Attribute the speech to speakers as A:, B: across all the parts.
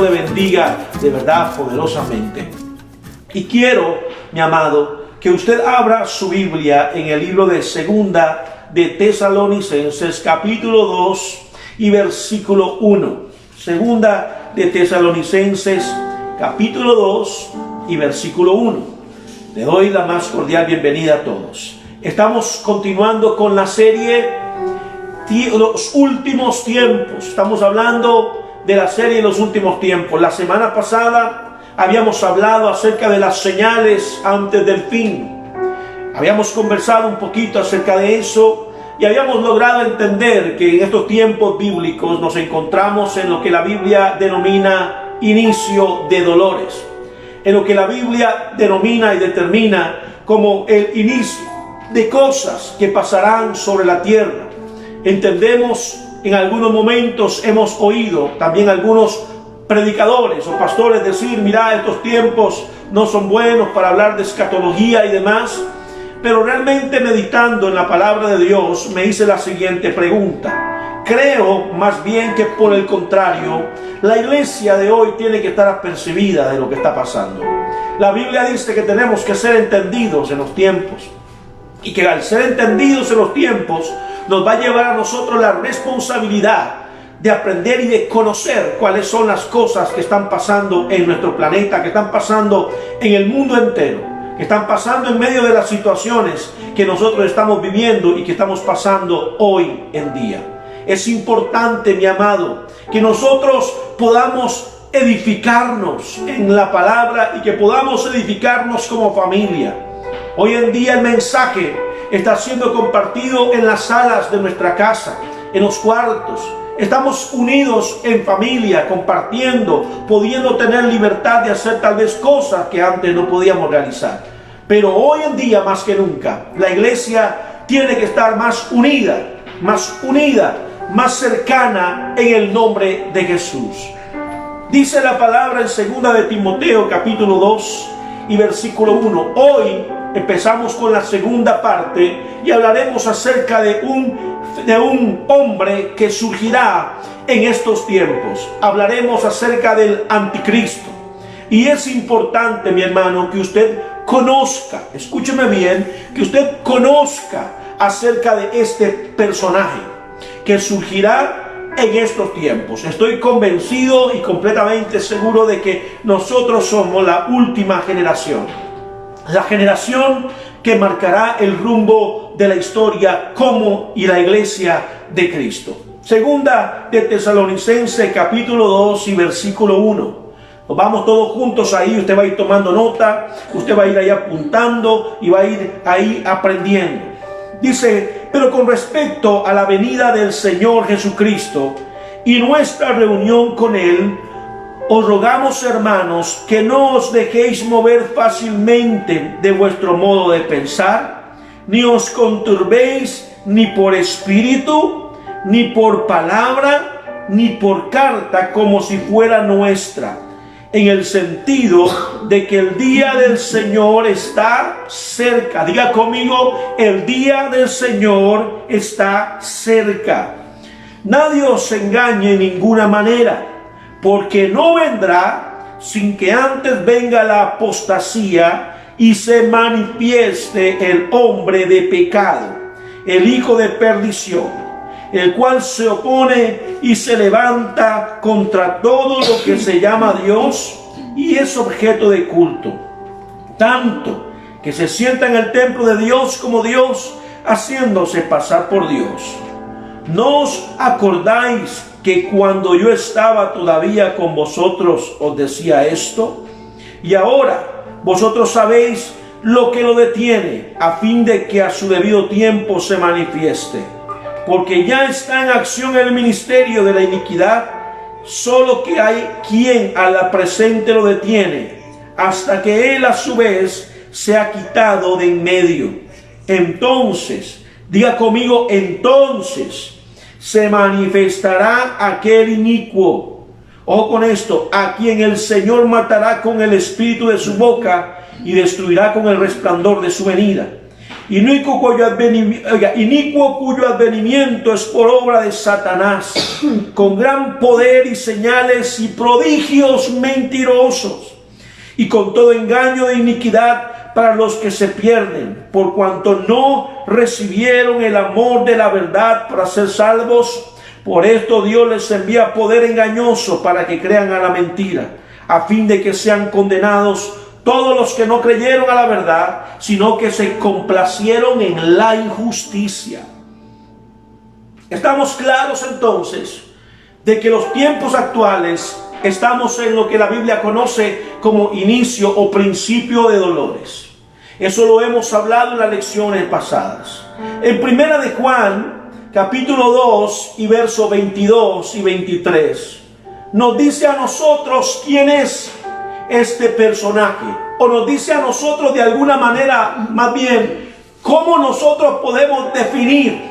A: Señor le bendiga de verdad poderosamente. Y quiero, mi amado, que usted abra su Biblia en el libro de Segunda de Tesalonicenses, capítulo 2 y versículo 1. Segunda de Tesalonicenses, capítulo 2 y versículo 1. Le doy la más cordial bienvenida a todos. Estamos continuando con la serie Los Últimos Tiempos. Estamos hablando de la serie Los Últimos Tiempos. La semana pasada habíamos hablado acerca de las señales antes del fin. Habíamos conversado un poquito acerca de eso y habíamos logrado entender que en estos tiempos bíblicos nos encontramos en lo que la Biblia denomina inicio de dolores, en lo que la Biblia denomina y determina como el inicio de cosas que pasarán sobre la tierra. Entendemos, en algunos momentos hemos oído también algunos predicadores o pastores decir: mira, estos tiempos no son buenos para hablar de escatología y demás. Pero realmente, meditando en la palabra de Dios, me hice la siguiente pregunta. Creo más bien que, por el contrario, la iglesia de hoy tiene que estar apercibida de lo que está pasando. La Biblia dice que tenemos que ser entendidos en los tiempos, y que al ser entendidos en los tiempos nos va a llevar a nosotros la responsabilidad de aprender y de conocer cuáles son las cosas que están pasando en nuestro planeta, que están pasando en el mundo entero, que están pasando en medio de las situaciones que nosotros estamos viviendo y que estamos pasando hoy en día. Es importante, mi amado, que nosotros podamos edificarnos en la palabra y que podamos edificarnos como familia. Hoy en día el mensaje está siendo compartido en las salas de nuestra casa, en los cuartos. Estamos unidos en familia, compartiendo, pudiendo tener libertad de hacer tal vez cosas que antes no podíamos realizar. Pero hoy en día, más que nunca, la iglesia tiene que estar más unida, más cercana en el nombre de Jesús. Dice la palabra en Segunda de Timoteo, capítulo 2 y versículo 1. Hoy empezamos con la segunda parte y hablaremos acerca de un hombre que surgirá en estos tiempos. Hablaremos acerca del anticristo. Y es importante, mi hermano, que usted conozca, escúcheme bien, que usted conozca acerca de este personaje que surgirá en estos tiempos. Estoy convencido y completamente seguro de que nosotros somos la última generación. La generación que marcará el rumbo de la historia como y la iglesia de Cristo. Segunda de Tesalonicenses, capítulo 2 y versículo 1. Nos vamos todos juntos ahí. Usted va a ir tomando nota, usted va a ir ahí apuntando y va a ir ahí aprendiendo. Dice: pero con respecto a la venida del Señor Jesucristo y nuestra reunión con Él, os rogamos, hermanos, que no os dejéis mover fácilmente de vuestro modo de pensar, ni os conturbéis ni por espíritu, ni por palabra, ni por carta, como si fuera nuestra, en el sentido de que el día del Señor está cerca. Diga conmigo: el día del Señor está cerca. Nadie os engañe en ninguna manera, porque no vendrá sin que antes venga la apostasía y se manifieste el hombre de pecado, el hijo de perdición, el cual se opone y se levanta contra todo lo que se llama Dios y es objeto de culto, tanto que se sienta en el templo de Dios como Dios, haciéndose pasar por Dios. ¿No os acordáis que cuando yo estaba todavía con vosotros os decía esto? Y ahora vosotros sabéis lo que lo detiene, a fin de que a su debido tiempo se manifieste. Porque ya está en acción el ministerio de la iniquidad, solo que hay quien a la presente lo detiene, hasta que él a su vez se ha quitado de en medio. Entonces, diga conmigo, entonces se manifestará aquel inicuo. Ojo con esto: a quien el Señor matará con el espíritu de su boca y destruirá con el resplandor de su venida. inicuo cuyo advenimiento es por obra de Satanás, con gran poder y señales y prodigios mentirosos, y con todo engaño de iniquidad para los que se pierden, por cuanto no recibieron el amor de la verdad para ser salvos. Por esto Dios les envía poder engañoso para que crean a la mentira, a fin de que sean condenados todos los que no creyeron a la verdad, sino que se complacieron en la injusticia. Estamos claros entonces de que los tiempos actuales estamos en lo que la Biblia conoce como inicio o principio de dolores. Eso lo hemos hablado en las lecciones pasadas. En Primera de Juan, capítulo 2 y verso 22 y 23, nos dice a nosotros quién es este personaje, o nos dice a nosotros de alguna manera, más bien, cómo nosotros podemos definir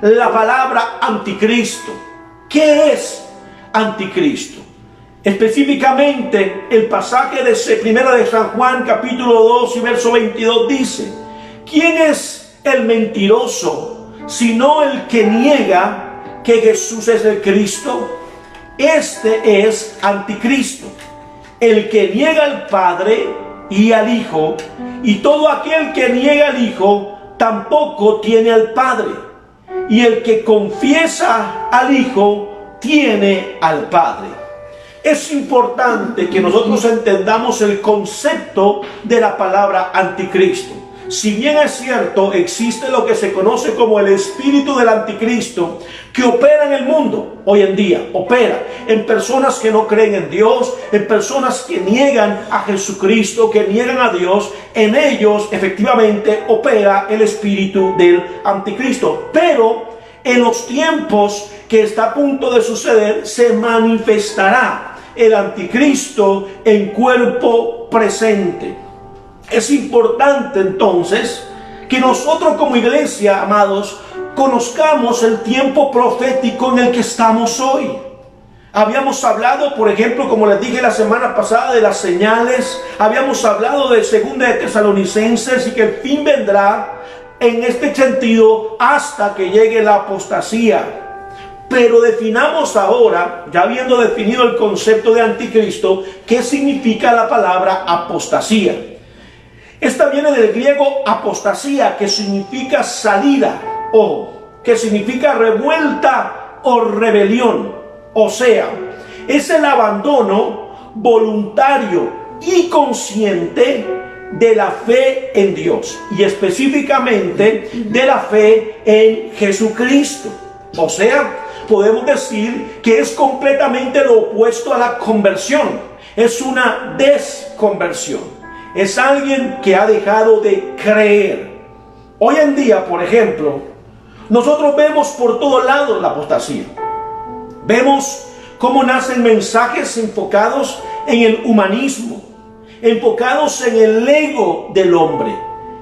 A: la palabra anticristo. ¿Qué es anticristo? Específicamente, el pasaje de Primera de San Juan, capítulo 2 y verso 22 dice: ¿quién es el mentiroso sino el que niega que Jesús es el Cristo? Este es anticristo, el que niega al Padre y al Hijo, y todo aquel que niega al Hijo tampoco tiene al Padre, y el que confiesa al Hijo tiene al Padre. Es importante que nosotros entendamos el concepto de la palabra anticristo. Si bien es cierto, existe lo que se conoce como el espíritu del anticristo, que opera en el mundo hoy en día, opera en personas que no creen en Dios, en personas que niegan a Jesucristo, que niegan a Dios. En ellos efectivamente opera el espíritu del anticristo. Pero en los tiempos que está a punto de suceder, se manifestará el anticristo en cuerpo presente. Es importante entonces que nosotros como iglesia, amados, conozcamos el tiempo profético en el que estamos hoy. Habíamos hablado, por ejemplo, como les dije la semana pasada, de las señales. Habíamos hablado de 2 de Tesalonicenses y que el fin vendrá en este sentido hasta que llegue la apostasía. Pero definamos ahora, ya habiendo definido el concepto de anticristo, ¿qué significa la palabra apostasía? Esta viene del griego apostasía, que significa salida, o que significa revuelta o rebelión. O sea, es el abandono voluntario y consciente de la fe en Dios, y específicamente de la fe en Jesucristo. O sea, podemos decir que es completamente lo opuesto a la conversión. Es una desconversión. Es alguien que ha dejado de creer. Hoy en día, por ejemplo, nosotros vemos por todos lados la apostasía. Vemos cómo nacen mensajes enfocados en el humanismo, enfocados en el ego del hombre.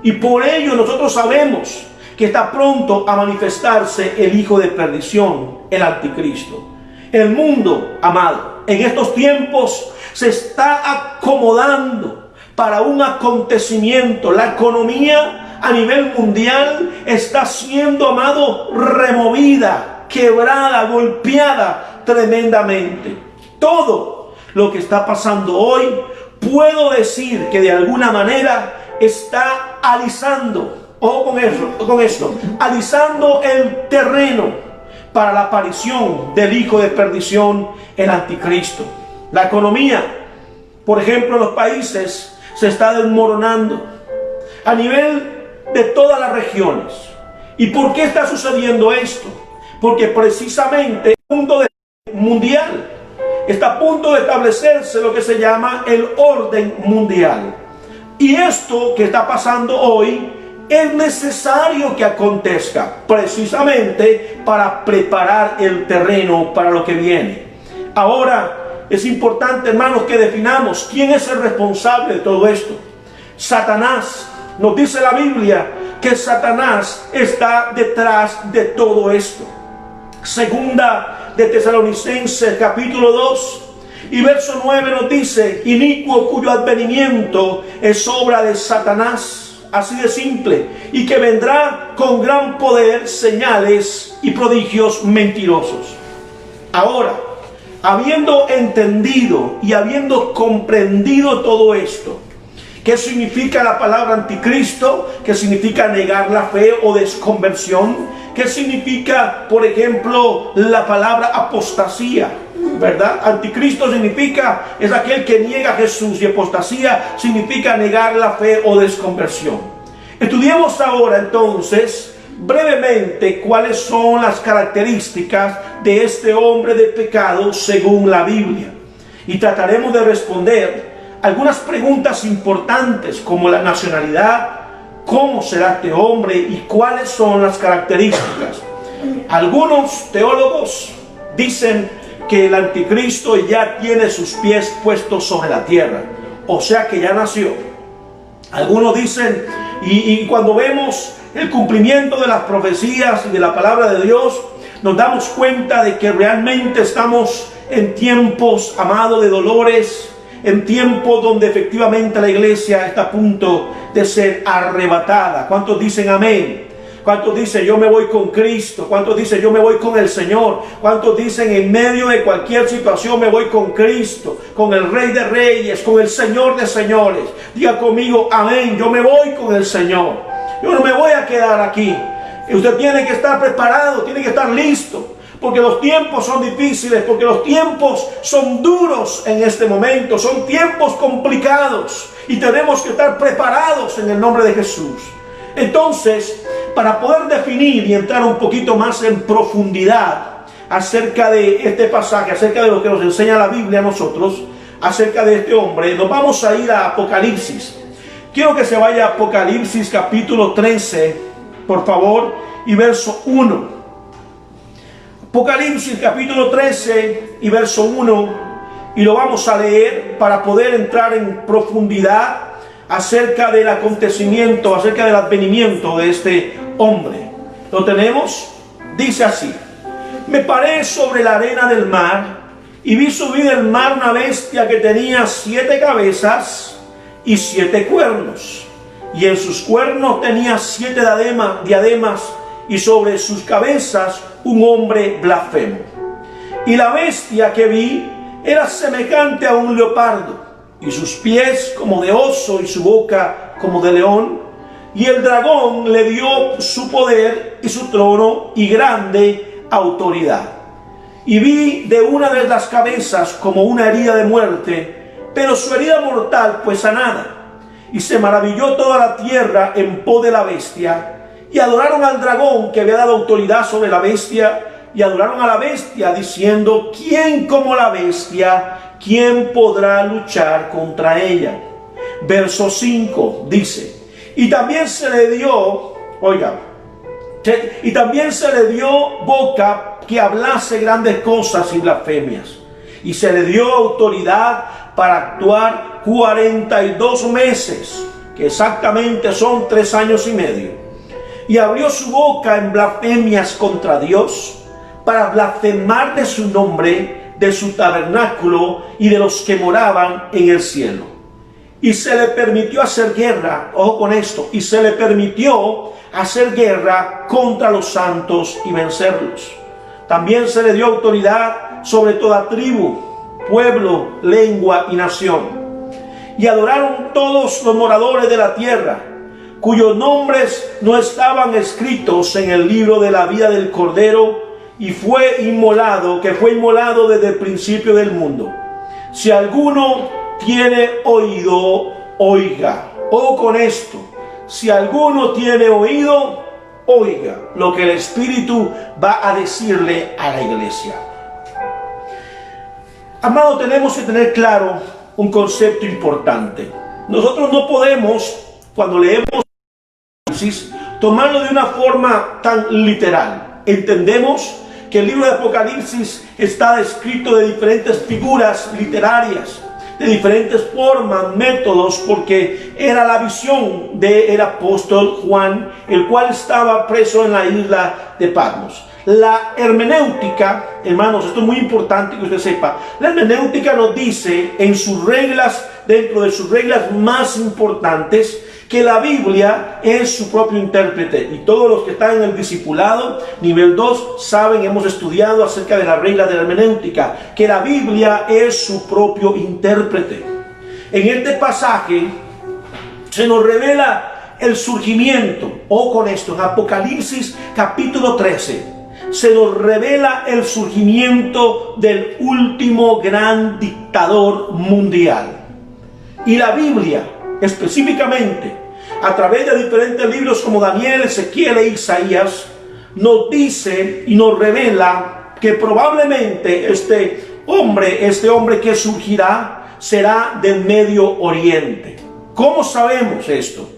A: Y por ello nosotros sabemos que está pronto a manifestarse el hijo de perdición, el anticristo. El mundo, amado, en estos tiempos se está acomodando para un acontecimiento. La economía a nivel mundial está siendo, amado, removida, quebrada, golpeada tremendamente. Todo lo que está pasando hoy, puedo decir que de alguna manera está alisando, alisando el terreno para la aparición del hijo de perdición, el anticristo. La economía, por ejemplo, en los países se está desmoronando a nivel de todas las regiones. ¿Y por qué está sucediendo esto? Porque precisamente el mundo mundial está a punto de establecerse lo que se llama el orden mundial. Y esto que está pasando hoy es necesario que acontezca precisamente para preparar el terreno para lo que viene. Ahora es importante, hermanos, que definamos quién es el responsable de todo esto. Satanás. Nos dice la Biblia que Satanás está detrás de todo esto. 2 de Tesalonicenses capítulo 2 y verso 9 nos dice: inicuo cuyo advenimiento es obra de Satanás. así de simple, y que vendrá con gran poder, señales y prodigios mentirosos. Ahora, habiendo entendido y habiendo comprendido todo esto, ¿qué significa la palabra anticristo? ¿Qué significa negar la fe o desconversión? ¿Qué significa, por ejemplo, la palabra apostasía? ¿Verdad? Anticristo significa, es aquel que niega a Jesús, y apostasía significa negar la fe o desconversión. Estudiemos ahora entonces brevemente cuáles son las características de este hombre de pecado según la Biblia, y trataremos de responder algunas preguntas importantes como la nacionalidad, cómo será este hombre y cuáles son las características. Algunos teólogos dicen que el anticristo ya tiene sus pies puestos sobre la tierra, o sea que ya nació. Algunos dicen, y cuando vemos el cumplimiento de las profecías y de la palabra de Dios, nos damos cuenta de que realmente estamos en tiempos, amados, de dolores, en tiempos donde efectivamente la iglesia está a punto de ser arrebatada. ¿Cuántos dicen amén? ¿Cuántos dicen yo me voy con Cristo? ¿Cuántos dicen yo me voy con el Señor? ¿Cuántos dicen en medio de cualquier situación me voy con Cristo, con el Rey de Reyes, con el Señor de Señores? Diga conmigo, amén, yo me voy con el Señor. Yo no me voy a quedar aquí. Y usted tiene que estar preparado, tiene que estar listo, porque los tiempos son difíciles, porque los tiempos son duros en este momento, son tiempos complicados y tenemos que estar preparados en el nombre de Jesús. Entonces, para poder definir y entrar un poquito más en profundidad acerca de este pasaje, acerca de lo que nos enseña la Biblia a nosotros, acerca de este hombre, nos vamos a ir a Apocalipsis. Quiero que se vaya a Apocalipsis capítulo 13, por favor, y verso 1. Apocalipsis capítulo 13 y verso 1, y lo vamos a leer para poder entrar en profundidad acerca del acontecimiento, acerca del advenimiento de este hombre. ¿Lo tenemos? Dice así: me paré sobre la arena del mar y vi subir del mar una bestia que tenía 7 cabezas y 7 cuernos, y en sus cuernos tenía 7 diademas, y sobre sus cabezas un hombre blasfemo. Y la bestia que vi era semejante a un leopardo, y sus pies como de oso y su boca como de león. Y el dragón le dio su poder y su trono y grande autoridad. Y vi de una de las cabezas como una herida de muerte, pero su herida mortal fue sanada. Y se maravilló toda la tierra en pos de la bestia, y adoraron al dragón que había dado autoridad sobre la bestia, y adoraron a la bestia diciendo: ¿quién como la bestia? ¿Quién podrá luchar contra ella? Verso 5 dice: y también se le dio, y también se le dio boca que hablase grandes cosas y blasfemias, y se le dio autoridad para actuar 42 meses, que exactamente son 3 años y medio, y abrió su boca en blasfemias contra Dios, para blasfemar de su nombre, de su tabernáculo y de los que moraban en el cielo. Y se le permitió hacer guerra, ojo con esto, y se le permitió hacer guerra contra los santos y vencerlos. También se le dio autoridad sobre toda tribu, pueblo, lengua y nación. Y adoraron todos los moradores de la tierra, cuyos nombres no estaban escritos en el libro de la vida del Cordero, y fue inmolado desde el principio del mundo. Si alguno tiene oído, oiga. Ojo con esto: si alguno tiene oído, oiga lo que el Espíritu va a decirle a la iglesia. Amado, tenemos que tener claro un concepto importante. Nosotros no podemos, cuando leemos Apocalipsis, tomarlo de una forma tan literal. Entendemos que el libro de Apocalipsis está escrito de diferentes figuras literarias, de diferentes formas, métodos, porque era la visión del apóstol Juan, el cual estaba preso en la isla de Patmos. La hermenéutica, hermanos, esto es muy importante que usted sepa, la hermenéutica nos dice en sus reglas dentro de sus reglas más importantes, que la Biblia es su propio intérprete. Y todos los que están en el discipulado, nivel 2, saben, hemos estudiado acerca de la regla de la hermenéutica, que la Biblia es su propio intérprete. En este pasaje se nos revela el surgimiento, o con esto, en Apocalipsis capítulo 13, se nos revela el surgimiento del último gran dictador mundial. Y la Biblia, específicamente, a través de diferentes libros como Daniel, Ezequiel e Isaías, nos dice y nos revela que probablemente este hombre que surgirá será del Medio Oriente. ¿Cómo sabemos esto?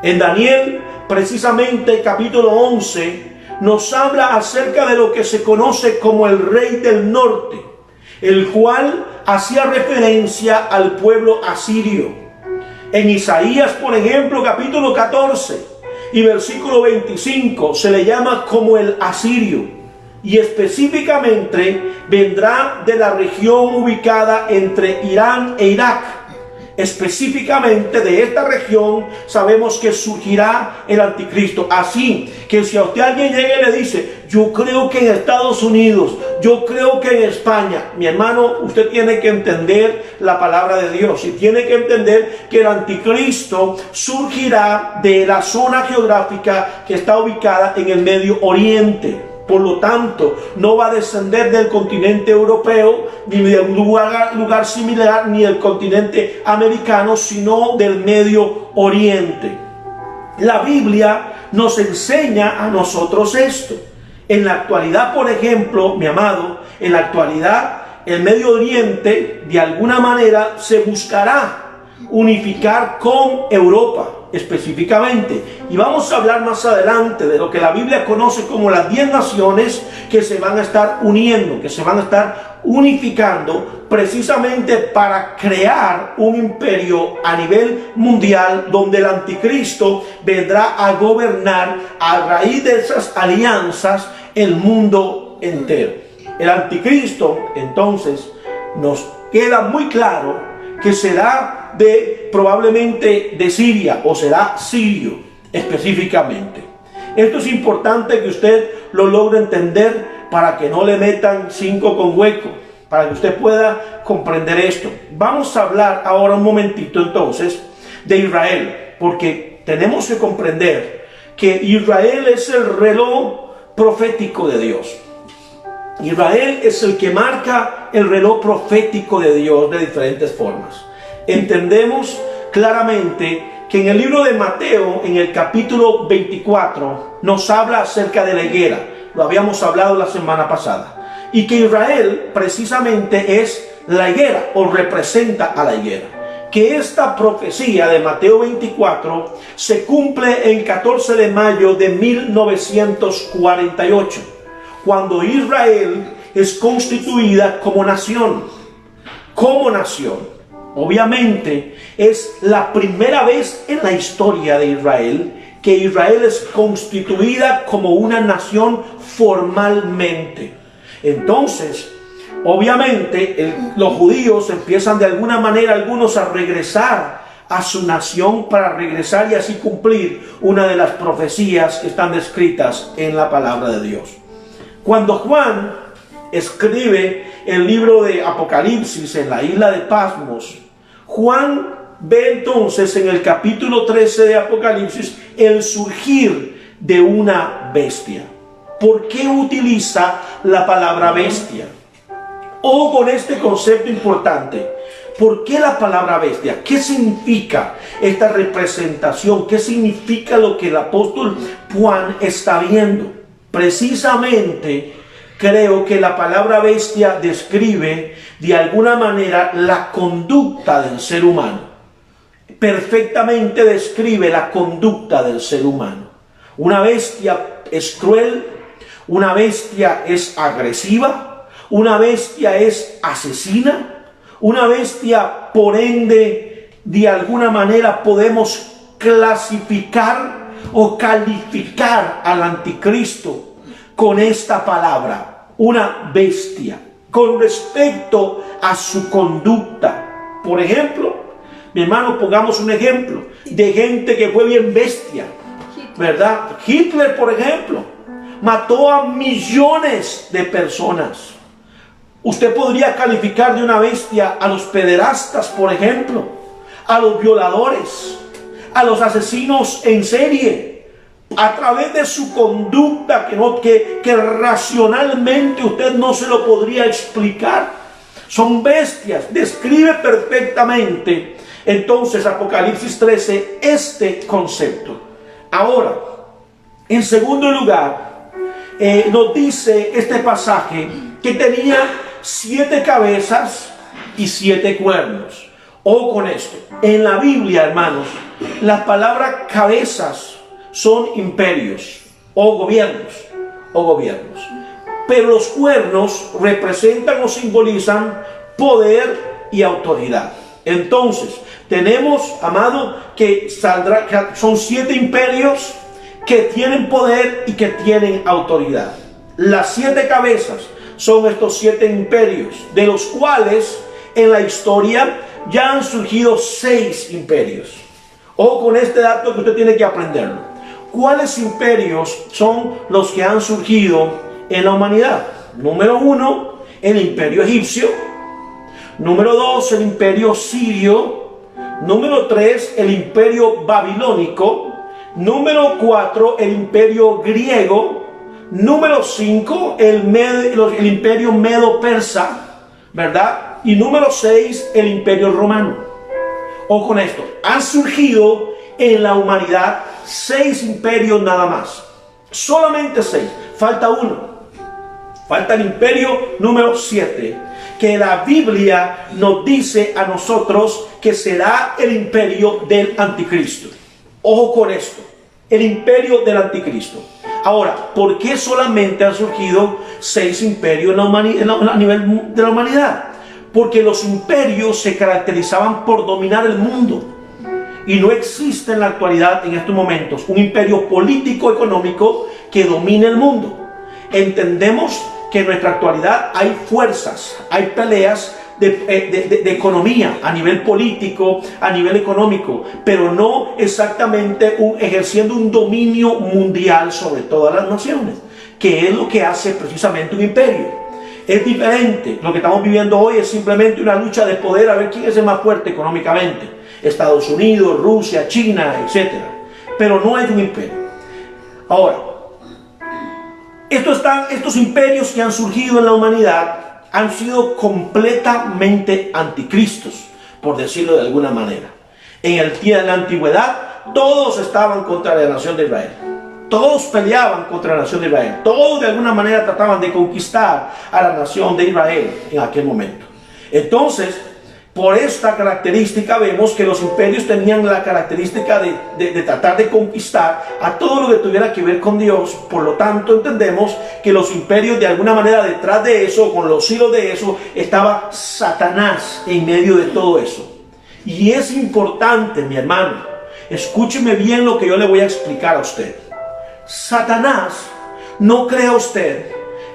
A: En Daniel, precisamente capítulo 11, nos habla acerca de lo que se conoce como el rey del norte, el cual hacía referencia al pueblo asirio. En Isaías, por ejemplo, capítulo 14 y versículo 25, se le llama como el asirio. Y específicamente vendrá de la región ubicada entre Irán e Irak. Específicamente de esta región sabemos que surgirá el anticristo. Así que si a usted alguien llega y le dice, yo creo que en Estados Unidos, yo creo que en España, mi hermano, usted tiene que entender la palabra de Dios y tiene que entender que el anticristo surgirá de la zona geográfica que está ubicada en el Medio Oriente. Por lo tanto, no va a descender del continente europeo, ni de un lugar similar, ni del continente americano, sino del Medio Oriente. La Biblia nos enseña a nosotros esto. En la actualidad, por ejemplo, mi amado, en la actualidad, el Medio Oriente, de alguna manera, se buscará unificar con Europa específicamente, y vamos a hablar más adelante de lo que la Biblia conoce como las 10 naciones que se van a estar uniendo, que se van a estar unificando precisamente para crear un imperio a nivel mundial donde el anticristo vendrá a gobernar a raíz de esas alianzas el mundo entero. El anticristo, entonces, nos queda muy claro que será probablemente de Siria, o será sirio específicamente. Esto es importante que usted lo logre entender para que no le metan 5 con hueco, para que usted pueda comprender esto. Vamos a hablar ahora un momentito entonces de Israel, porque tenemos que comprender que Israel es el reloj profético de Dios. Israel es el que marca el reloj profético de Dios de diferentes formas. Entendemos claramente que en el libro de Mateo, en el capítulo 24, nos habla acerca de la higuera. Lo habíamos hablado la semana pasada. Y que Israel precisamente es la higuera, o representa a la higuera. Que esta profecía de Mateo 24 se cumple el 14 de mayo de 1948. Cuando Israel es constituida como nación. Como nación. Obviamente es la primera vez en la historia de Israel que Israel es constituida como una nación formalmente. Entonces, obviamente los judíos empiezan de alguna manera algunos a regresar a su nación para regresar y así cumplir una de las profecías que están descritas en la palabra de Dios. Cuando Juan escribe el libro de Apocalipsis en la isla de Patmos, Juan ve entonces en el capítulo 13 de Apocalipsis el surgir de una bestia. ¿Por qué utiliza la palabra bestia? O con este concepto importante, ¿por qué la palabra bestia? ¿Qué significa esta representación? ¿Qué significa lo que el apóstol Juan está viendo? Precisamente creo que la palabra bestia describe de alguna manera la conducta del ser humano. Perfectamente describe la conducta del ser humano. Una bestia es cruel, una bestia es agresiva, una bestia es asesina, una bestia, por ende, de alguna manera podemos clasificar o calificar al anticristo con esta palabra, una bestia, con respecto a su conducta. Por ejemplo, Mi hermano, pongamos un ejemplo de gente que fue bien bestia, ¿verdad? Hitler, por ejemplo, mató a millones de personas. Usted podría calificar de una bestia a los pederastas, por ejemplo, a los violadores, a los asesinos en serie, a través de su conducta que racionalmente usted no se lo podría explicar. Son bestias. Describe perfectamente entonces Apocalipsis 13 este concepto. Ahora, en segundo lugar, nos dice este pasaje que tenía 7 cabezas y 7 cuernos. Ojo con esto. En la Biblia, hermanos, la palabra cabezas son imperios o gobiernos. Pero los cuernos representan o simbolizan poder y autoridad. Entonces, tenemos, amado, que son 7 imperios que tienen poder y que tienen autoridad. Las 7 cabezas son estos 7 imperios, de los cuales en la historia ya han surgido 6 imperios. Ojo con este dato que usted tiene que aprenderlo. ¿Cuáles imperios son los que han surgido en la humanidad? Número 1, el imperio egipcio. Número 2, el imperio sirio. Número 3, el imperio babilónico. Número 4, el imperio griego. Número 5, el imperio medo-persa, ¿verdad? Y número 6, el imperio romano. Ojo con esto. Han surgido en la humanidad 6 imperios nada más. Solamente 6. Falta uno. Falta el imperio número 7. Que la Biblia nos dice a nosotros que será el imperio del anticristo. Ojo con esto. El imperio del anticristo. Ahora, ¿por qué solamente han surgido 6 imperios a nivel de la humanidad? Porque los imperios se caracterizaban por dominar el mundo. Y no existe en la actualidad, en estos momentos, un imperio político-económico que domine el mundo. Entendemos que en nuestra actualidad hay fuerzas, hay peleas de economía a nivel político, a nivel económico, pero no exactamente ejerciendo un dominio mundial sobre todas las naciones, que es lo que hace precisamente un imperio. Es diferente. Lo que estamos viviendo hoy es simplemente una lucha de poder a ver quién es el más fuerte económicamente. Estados Unidos, Rusia, China, etc. Pero no es un imperio. Ahora, estos imperios que han surgido en la humanidad han sido completamente anticristos, por decirlo de alguna manera. En el día de la antigüedad, todos estaban contra la nación de Israel. Todos peleaban contra la nación de Israel. Todos de alguna manera trataban de conquistar a la nación de Israel en aquel momento. Entonces, por esta característica vemos que los imperios tenían la característica de tratar de conquistar a todo lo que tuviera que ver con Dios. Por lo tanto, entendemos que los imperios, de alguna manera, detrás de eso, con los hilos de eso, estaba Satanás en medio de todo eso. Y es importante, mi hermano, escúcheme bien lo que yo le voy a explicar a usted. Satanás, no crea usted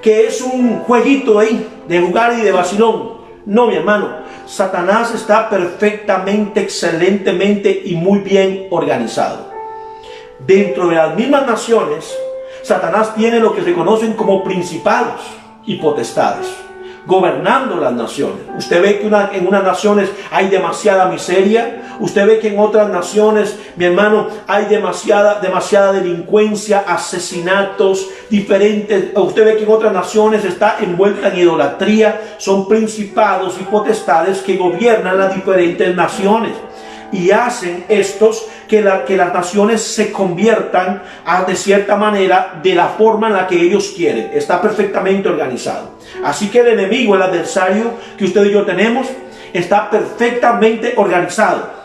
A: que es un jueguito ahí de jugar y de vacilón. No, mi hermano. Satanás está perfectamente, excelentemente y muy bien organizado. Dentro de las mismas naciones, Satanás tiene lo que se conocen como principados y potestades, gobernando las naciones. Usted ve que en unas naciones hay demasiada miseria. Usted ve que en otras naciones, mi hermano, hay demasiada delincuencia, asesinatos diferentes. Usted ve que en otras naciones está envuelta en idolatría. Son principados y potestades que gobiernan las diferentes naciones. Y hacen estos que las naciones se conviertan de cierta manera de la forma en la que ellos quieren. Está perfectamente organizado. Así que el enemigo, el adversario que usted y yo tenemos, está perfectamente organizado.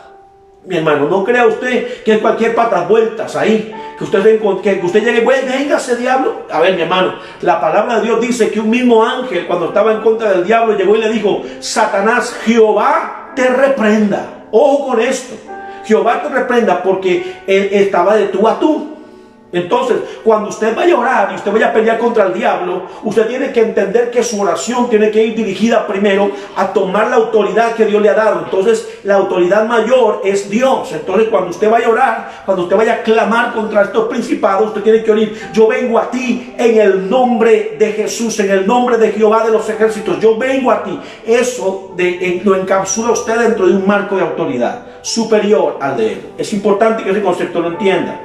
A: Mi hermano, no crea usted que es cualquier patas vueltas ahí, que usted llegue, véngase diablo. A ver, mi hermano, la palabra de Dios dice que un mismo ángel, cuando estaba en contra del diablo, llegó y le dijo: Satanás, Jehová te reprenda. Ojo con esto, Jehová te reprenda, porque él estaba de tú a tú. Entonces, cuando usted vaya a orar y usted vaya a pelear contra el diablo, usted tiene que entender que su oración tiene que ir dirigida primero a tomar la autoridad que Dios le ha dado. Entonces, la autoridad mayor es Dios. Entonces, cuando usted vaya a orar, cuando usted vaya a clamar contra estos principados, usted tiene que oír: yo vengo a ti en el nombre de Jesús, en el nombre de Jehová de los ejércitos. Yo vengo a ti. Eso lo encapsula usted dentro de un marco de autoridad superior al de él. Es importante que ese concepto lo entienda.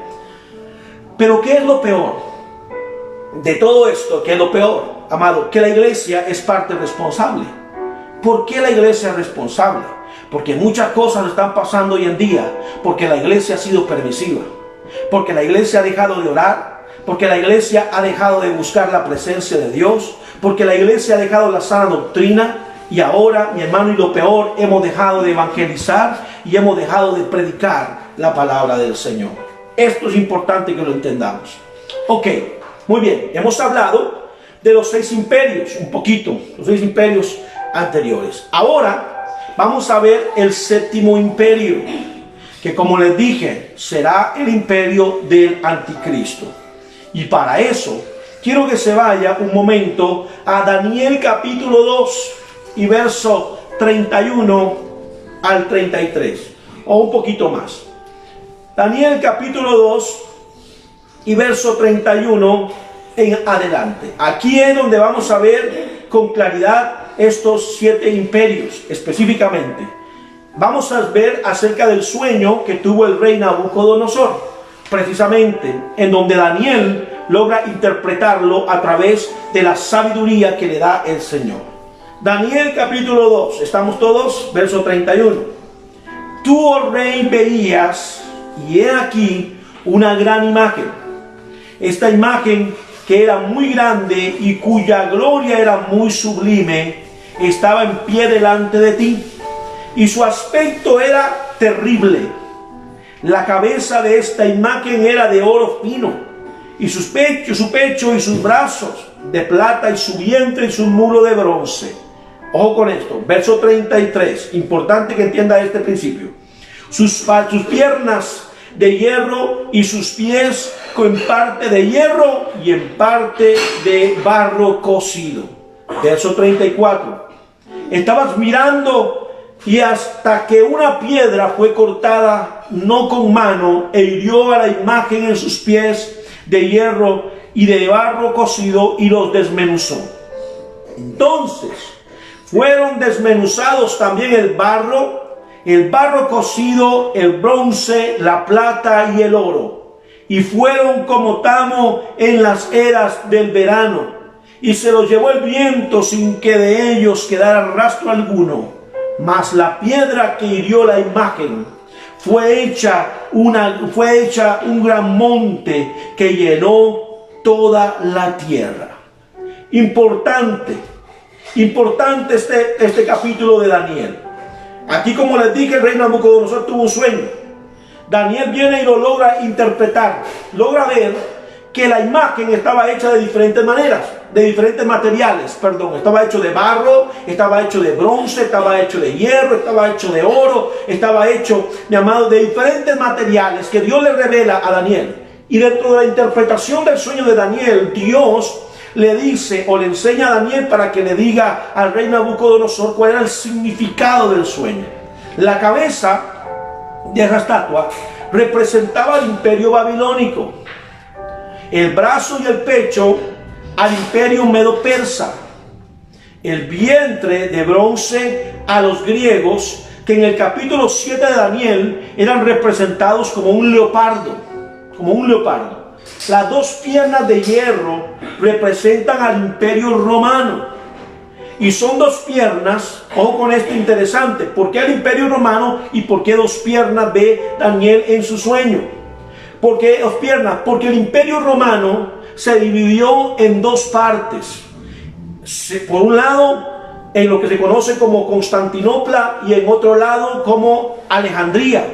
A: Pero ¿qué es lo peor de todo esto? ¿Qué es lo peor, amado? Que la iglesia es parte responsable. ¿Por qué la iglesia es responsable? Porque muchas cosas están pasando hoy en día porque la iglesia ha sido permisiva, porque la iglesia ha dejado de orar, porque la iglesia ha dejado de buscar la presencia de Dios, porque la iglesia ha dejado la sana doctrina. Y ahora, mi hermano, y lo peor, hemos dejado de evangelizar y hemos dejado de predicar la palabra del Señor. Esto es importante que lo entendamos. Ok, muy bien. Hemos hablado de los 6 imperios, un poquito, los 6 imperios anteriores. Ahora vamos a ver el 7º imperio, que, como les dije, será el imperio del anticristo. Y para eso, quiero que se vaya un momento a Daniel capítulo 2 y verso 31 al 33, o un poquito más. Daniel capítulo 2 y verso 31 en adelante. Aquí es donde vamos a ver con claridad estos 7 imperios específicamente. Vamos a ver acerca del sueño que tuvo el rey Nabucodonosor, precisamente en donde Daniel logra interpretarlo a través de la sabiduría que le da el Señor. Daniel capítulo 2, ¿estamos todos? Verso 31. Tú, oh rey, veías, y he aquí una gran imagen. Esta imagen, que era muy grande y cuya gloria era muy sublime, estaba en pie delante de ti, y su aspecto era terrible. La cabeza de esta imagen era de oro fino, y su pecho y sus brazos de plata, y su vientre y su muslo de bronce. Ojo con esto, verso 33, importante que entienda este principio. Sus piernas de hierro y sus pies con parte de hierro y en parte de barro cocido. Verso 34. Estabas mirando y hasta que una piedra fue cortada, no con mano, e hirió a la imagen en sus pies de hierro y de barro cocido y los desmenuzó. Entonces fueron desmenuzados también el barro cocido, el bronce, la plata y el oro, y fueron como tamo en las eras del verano, y se los llevó el viento sin que de ellos quedara rastro alguno. Mas la piedra que hirió la imagen fue hecha un gran monte que llenó toda la tierra. Importante este capítulo de Daniel. Aquí, como les dije, el rey Nabucodonosor tuvo un sueño. Daniel viene y lo logra interpretar. Logra ver que la imagen estaba hecha de diferentes maneras, de diferentes materiales, Estaba hecho de barro, estaba hecho de bronce, estaba hecho de hierro, estaba hecho de oro, estaba hecho, mi amado, de diferentes materiales que Dios le revela a Daniel. Y dentro de la interpretación del sueño de Daniel, Dios le dice o le enseña a Daniel para que le diga al rey Nabucodonosor cuál era el significado del sueño. La cabeza de esa estatua representaba al imperio babilónico, el brazo y el pecho al imperio medo-persa, el vientre de bronce a los griegos, que en el capítulo 7 de Daniel eran representados como un leopardo. Las 2 piernas de hierro representan al imperio romano. Y son 2 piernas, ojo con esto interesante, ¿por qué el imperio romano y por qué 2 piernas ve Daniel en su sueño? ¿Por qué 2 piernas? Porque el imperio romano se dividió en 2 partes. Por un lado, en lo que se conoce como Constantinopla y en otro lado como Alejandría.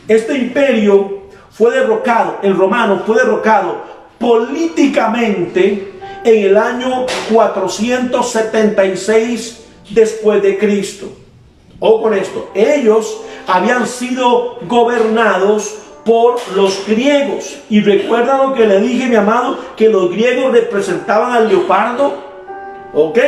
A: Este imperio fue derrocado, el romano fue derrocado políticamente en el año 476 después de Cristo. Ojo con esto, ellos habían sido gobernados por los griegos. Y recuerda lo que le dije, mi amado, que los griegos representaban al leopardo. ¿Ok?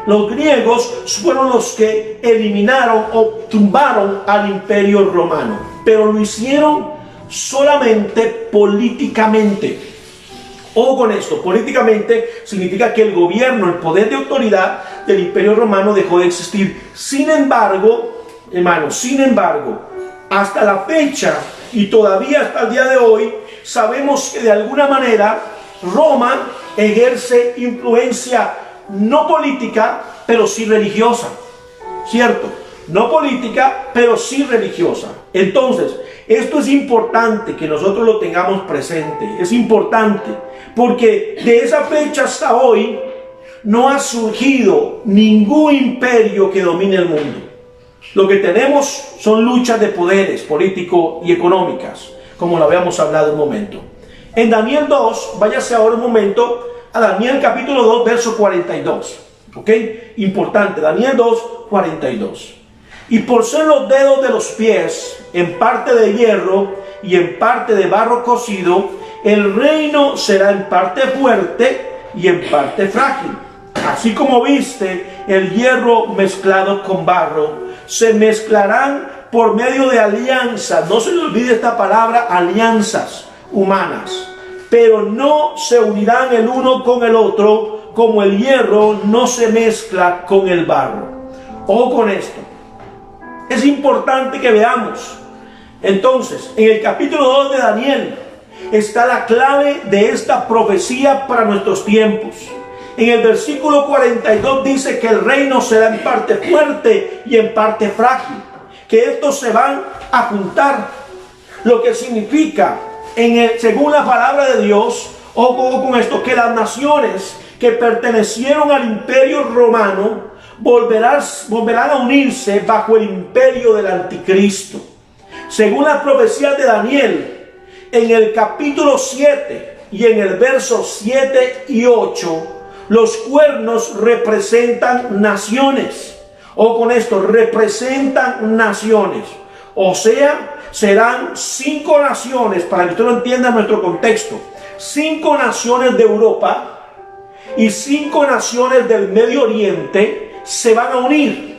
A: Los griegos fueron los que eliminaron o tumbaron al imperio romano, pero lo hicieron solamente políticamente. Ojo con esto, políticamente significa que el gobierno, el poder de autoridad del imperio romano dejó de existir. Sin embargo, hermanos, hasta la fecha y todavía hasta el día de hoy, sabemos que de alguna manera Roma ejerce influencia no política, pero sí religiosa, ¿cierto? No política, pero sí religiosa. Entonces, esto es importante que nosotros lo tengamos presente. Es importante porque de esa fecha hasta hoy no ha surgido ningún imperio que domine el mundo. Lo que tenemos son luchas de poderes políticos y económicas, como lo habíamos hablado un momento. En Daniel 2, váyase ahora un momento a Daniel capítulo 2, verso 42. ¿Ok? Importante, Daniel 2, 42. Y por ser los dedos de los pies en parte de hierro y en parte de barro cocido, el reino será en parte fuerte y en parte frágil. Así como viste el hierro mezclado con barro, se mezclarán por medio de alianzas. No se le olvide esta palabra, alianzas humanas. Pero no se unirán el uno con el otro, como el hierro no se mezcla con el barro. Ojo con esto. Es importante que veamos. Entonces, en el capítulo 2 de Daniel está la clave de esta profecía para nuestros tiempos. En el versículo 42 dice que el reino será en parte fuerte y en parte frágil, que estos se van a juntar, lo que significa, según la palabra de Dios, ojo con esto, que las naciones que pertenecieron al imperio romano volverán a unirse bajo el imperio del anticristo. Según las profecías de Daniel, en el capítulo 7 y en el verso 7 y 8, los cuernos representan naciones. O con esto, representan naciones. O sea, serán 5 naciones, para que usted lo entienda en nuestro contexto. 5 naciones de Europa y 5 naciones del Medio Oriente se van a unir.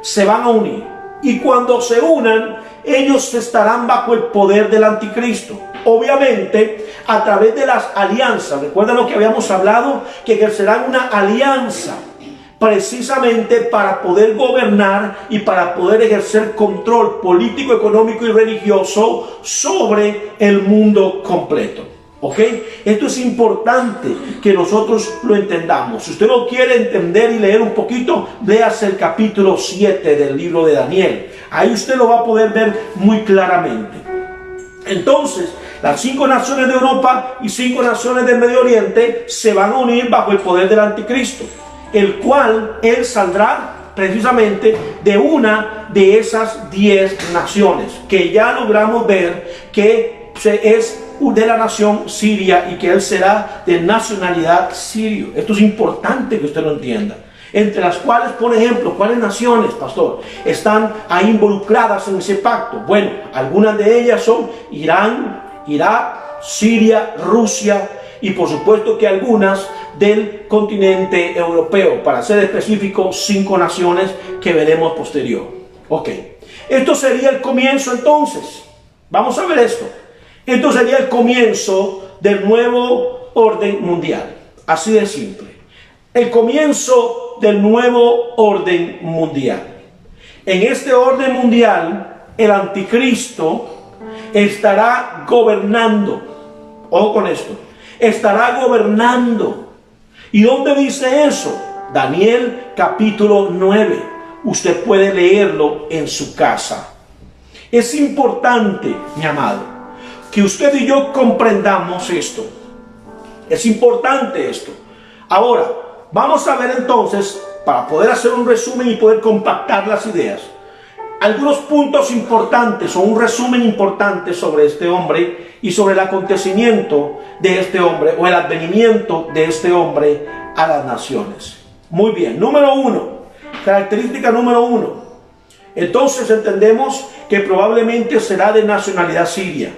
A: Se van a unir. Y cuando se unan, ellos estarán bajo el poder del anticristo. Obviamente, a través de las alianzas. Recuerden lo que habíamos hablado, que ejercerán una alianza precisamente para poder gobernar y para poder ejercer control político, económico y religioso sobre el mundo completo. ¿Ok? Esto es importante que nosotros lo entendamos. Si usted lo quiere entender y leer un poquito, léase el capítulo 7 del libro de Daniel. Ahí usted lo va a poder ver muy claramente. Entonces, las 5 naciones de Europa y 5 naciones del Medio Oriente se van a unir bajo el poder del anticristo, el cual él saldrá precisamente de una de esas 10 naciones, que ya logramos ver que es de la nación siria y que él será de nacionalidad sirio. Esto es importante que usted lo entienda. Entre las cuales, por ejemplo, ¿cuáles naciones, pastor, están ahí involucradas en ese pacto? Bueno, algunas de ellas son Irán, Irak, Siria, Rusia y por supuesto que algunas del continente europeo. Para ser específico, 5 naciones que veremos posterior. Ok, esto sería el comienzo entonces. Vamos a ver esto. Esto sería el comienzo del nuevo orden mundial. Así de simple. El comienzo del nuevo orden mundial. En este orden mundial, el anticristo estará gobernando. Ojo con esto. Estará gobernando. ¿Y dónde dice eso? Daniel capítulo 9. Usted puede leerlo en su casa. Es importante, mi amado, que usted y yo comprendamos esto. Es importante esto. Ahora, vamos a ver entonces, para poder hacer un resumen y poder compactar las ideas, algunos puntos importantes o un resumen importante sobre este hombre y sobre el acontecimiento de este hombre o el advenimiento de este hombre a las naciones. Muy bien, número 1, característica número 1. Entonces entendemos que probablemente será de nacionalidad siria,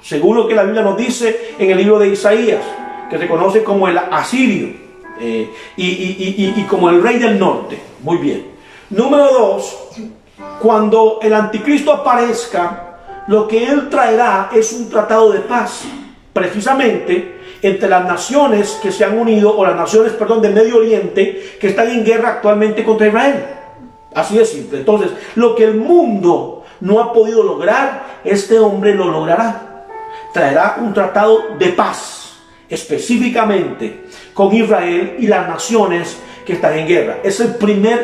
A: según lo que la Biblia nos dice en el libro de Isaías, que se conoce como el asirio y como el rey del norte. Muy bien. Número 2, cuando el anticristo aparezca, lo que él traerá es un tratado de paz, precisamente entre las naciones que se han unido, o las naciones, perdón, del Medio Oriente, que están en guerra actualmente contra Israel. Así de simple. Entonces, lo que el mundo no ha podido lograr, este hombre lo logrará. Traerá un tratado de paz, específicamente con Israel y las naciones que están en guerra. Es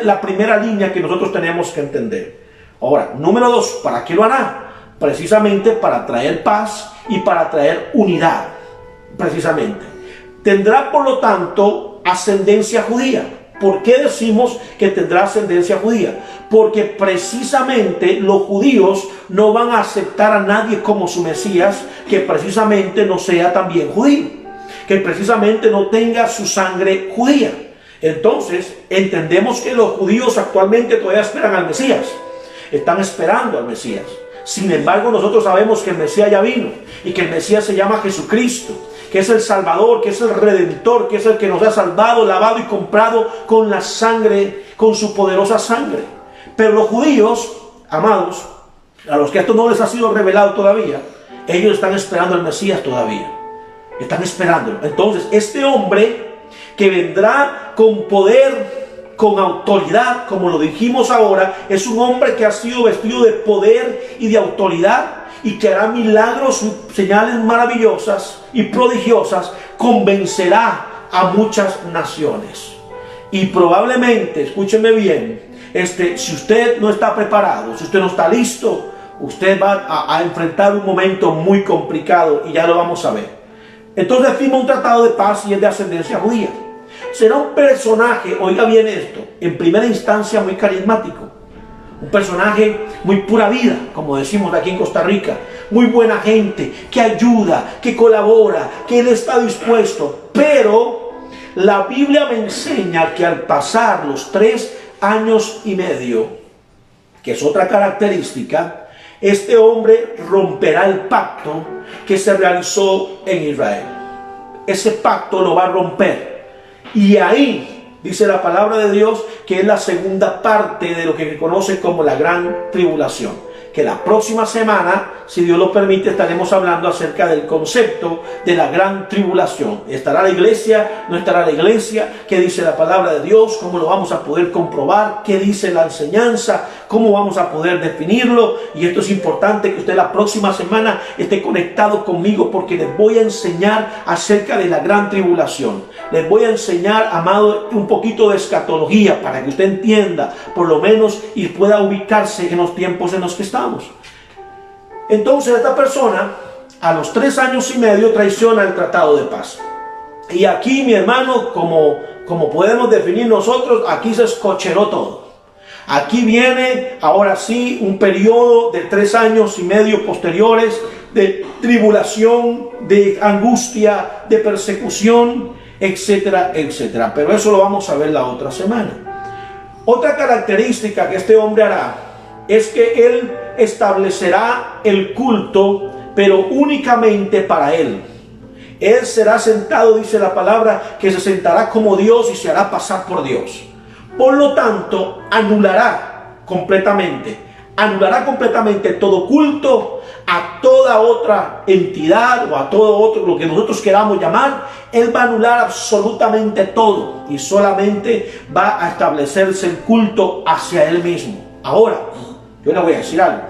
A: la primera línea que nosotros tenemos que entender. Ahora, número 2, ¿para qué lo hará? Precisamente para traer paz y para traer unidad. Precisamente. Tendrá, por lo tanto, ascendencia judía. ¿Por qué decimos que tendrá ascendencia judía? Porque precisamente los judíos no van a aceptar a nadie como su Mesías que precisamente no sea también judío, que precisamente no tenga su sangre judía. Entonces, entendemos que los judíos actualmente todavía esperan al Mesías. Están esperando al Mesías. Sin embargo, nosotros sabemos que el Mesías ya vino y que el Mesías se llama Jesucristo, que es el Salvador, que es el Redentor, que es el que nos ha salvado, lavado y comprado con la sangre, con su poderosa sangre. Pero los judíos, amados, a los que esto no les ha sido revelado todavía, ellos están esperando al Mesías todavía. Están esperándolo. Entonces, este hombre que vendrá con poder, con autoridad, como lo dijimos ahora, es un hombre que ha sido vestido de poder y de autoridad, y que hará milagros y señales maravillosas y prodigiosas, convencerá a muchas naciones. Y probablemente, escúcheme bien, si usted no está preparado, si usted no está listo, usted va a enfrentar un momento muy complicado, y ya lo vamos a ver. Entonces firma un tratado de paz y es de ascendencia judía. Será un personaje, oiga bien esto, en primera instancia muy carismático. Un personaje muy pura vida, como decimos aquí en Costa Rica. Muy buena gente, que ayuda, que colabora, que él está dispuesto. Pero la Biblia me enseña que al pasar los 3 años y medio, que es otra característica, este hombre romperá el pacto que se realizó en Israel. Ese pacto lo va a romper. Y ahí dice la palabra de Dios que es la segunda parte de lo que se conoce como la gran tribulación. Que la próxima semana, si Dios lo permite, estaremos hablando acerca del concepto de la gran tribulación. ¿Estará la iglesia? ¿No estará la iglesia? ¿Qué dice la palabra de Dios? ¿Cómo lo vamos a poder comprobar? ¿Qué dice la enseñanza? ¿Cómo vamos a poder definirlo? Y esto es importante que usted la próxima semana esté conectado conmigo, porque les voy a enseñar acerca de la gran tribulación. Les voy a enseñar, amado, un poquito de escatología para que usted entienda, por lo menos, y pueda ubicarse en los tiempos en los que estamos. Entonces esta persona a los 3 años y medio traiciona el tratado de paz. Y aquí, mi hermano, como podemos definir nosotros, aquí se escocheró todo. Aquí viene ahora sí un periodo de 3 años y medio posteriores de tribulación, de angustia, de persecución, etcétera, etcétera. Pero eso lo vamos a ver la otra semana. Otra característica que este hombre hará es que él establecerá el culto, pero únicamente para él. Él será sentado, dice la palabra, que se sentará como Dios y se hará pasar por Dios. Por lo tanto, anulará completamente todo culto a toda otra entidad o a todo otro, lo que nosotros queramos llamar. Él va a anular absolutamente todo y solamente va a establecerse el culto hacia él mismo. Ahora, yo le voy a decir algo.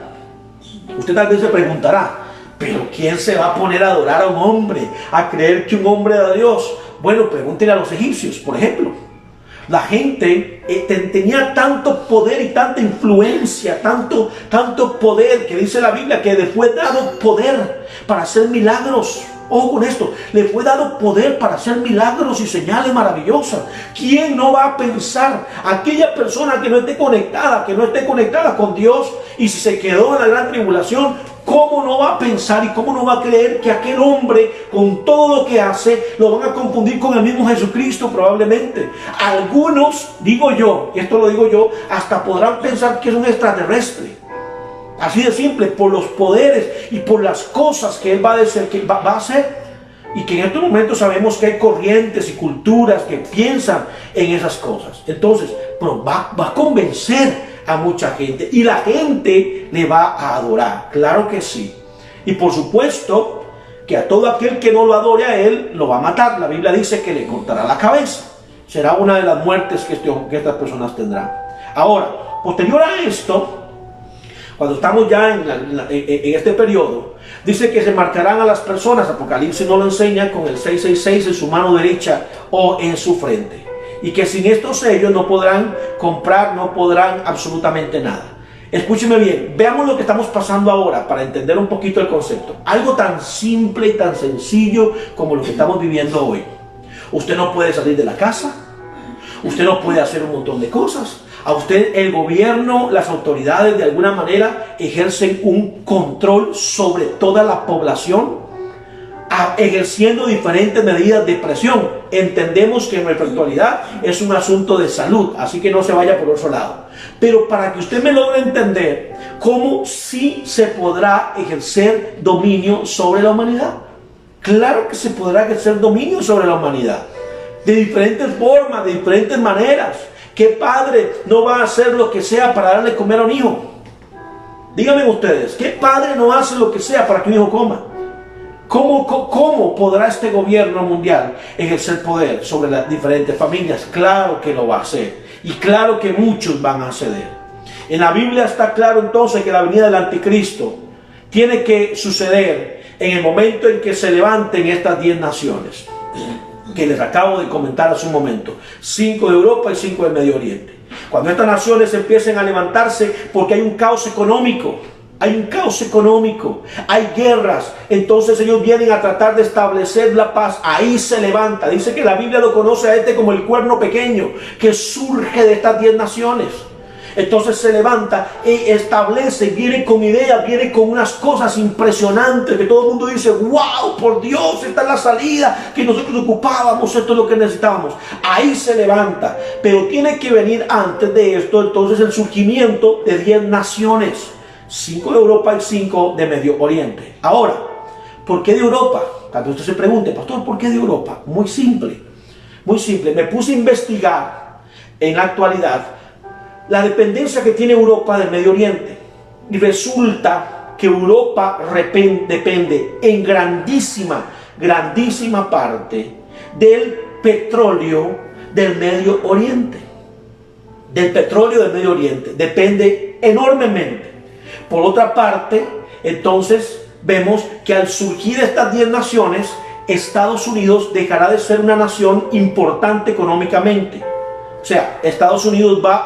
A: Usted tal vez se preguntará, ¿pero quién se va a poner a adorar a un hombre, a creer que un hombre da a Dios? Bueno, pregúntele a los egipcios, por ejemplo. La gente tenía tanto poder y tanta influencia, tanto poder, que dice la Biblia que le fue dado poder para hacer milagros. Ojo con esto, le fue dado poder para hacer milagros y señales maravillosas. ¿Quién no va a pensar? Aquella persona que no esté conectada con Dios, y si se quedó en la gran tribulación, ¿cómo no va a pensar y cómo no va a creer que aquel hombre, con todo lo que hace, lo van a confundir con el mismo Jesucristo? Probablemente. Algunos, digo yo, y esto lo digo yo, hasta podrán pensar que es un extraterrestre. Así de simple, por los poderes y por las cosas que él va a hacer. Y que en estos momentos sabemos que hay corrientes y culturas que piensan en esas cosas. Entonces, va a convencer a mucha gente y la gente le va a adorar. Claro que sí. Y por supuesto que a todo aquel que no lo adore a él, lo va a matar. La Biblia dice que le cortará la cabeza. Será una de las muertes que estas personas tendrán. Ahora, posterior a esto, cuando estamos ya en este periodo, dice que se marcarán a las personas, Apocalipsis no lo enseña, con el 666 en su mano derecha o en su frente. Y que sin estos sellos no podrán comprar, no podrán absolutamente nada. Escúcheme bien, veamos lo que estamos pasando ahora para entender un poquito el concepto. Algo tan simple y tan sencillo como lo que estamos viviendo hoy. Usted no puede salir de la casa, usted no puede hacer un montón de cosas. A usted el gobierno, las autoridades de alguna manera ejercen un control sobre toda la población, ejerciendo diferentes medidas de presión. Entendemos que en nuestra actualidad es un asunto de salud, así que no se vaya por otro lado. Pero para que usted me logre entender cómo sí se podrá ejercer dominio sobre la humanidad. Claro que se podrá ejercer dominio sobre la humanidad, de diferentes formas, de diferentes maneras. ¿Qué padre no va a hacer lo que sea para darle comer a un hijo? Díganme ustedes, ¿qué padre no hace lo que sea para que un hijo coma? ¿Cómo podrá este gobierno mundial ejercer poder sobre las diferentes familias? Claro que lo va a hacer. Y claro que muchos van a ceder. En la Biblia está claro entonces que la venida del anticristo tiene que suceder en el momento en que se levanten estas 10 naciones que les acabo de comentar hace un momento, 5 de Europa y 5 del Medio Oriente. Cuando estas naciones empiecen a levantarse porque hay un caos económico, hay guerras, entonces ellos vienen a tratar de establecer la paz. Ahí se levanta, dice que la Biblia lo conoce a este como el cuerno pequeño que surge de estas 10 naciones. Entonces se levanta y establece, viene con ideas, viene con unas cosas impresionantes que todo el mundo dice: wow, por Dios, esta es la salida que nosotros ocupábamos, esto es lo que necesitábamos. Ahí se levanta, pero tiene que venir antes de esto entonces el surgimiento de 10 naciones, 5 de Europa y 5 de Medio Oriente. Ahora, ¿por qué de Europa? Tal vez usted se pregunte: pastor, ¿por qué de Europa? Muy simple, me puse a investigar en la actualidad la dependencia que tiene Europa del Medio Oriente. Y resulta que Europa depende en grandísima parte del petróleo del Medio Oriente. Depende enormemente. Por otra parte, entonces vemos que al surgir estas 10 naciones, Estados Unidos dejará de ser una nación importante económicamente. O sea, Estados Unidos va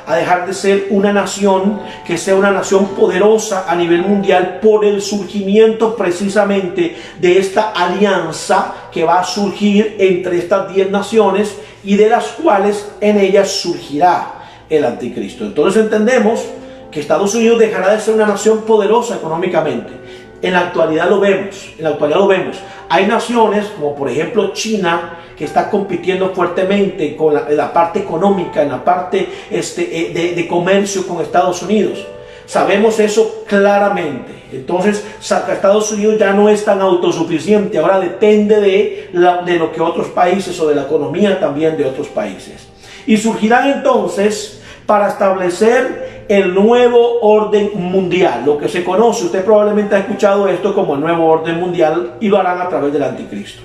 A: a dejar de ser una nación que sea una nación poderosa a nivel mundial por el surgimiento precisamente de esta alianza que va a surgir entre estas 10 naciones y de las cuales en ellas surgirá el anticristo. Entonces entendemos que Estados Unidos dejará de ser una nación poderosa económicamente. En la actualidad lo vemos. Hay naciones como por ejemplo China, que está compitiendo fuertemente con la parte económica, en la parte de comercio con Estados Unidos. Sabemos eso claramente. Entonces, Estados Unidos ya no es tan autosuficiente, ahora depende de lo que otros países o de la economía también de otros países. Y surgirán entonces para establecer el nuevo orden mundial, lo que se conoce, usted probablemente ha escuchado esto como el nuevo orden mundial, y lo harán a través del anticristo.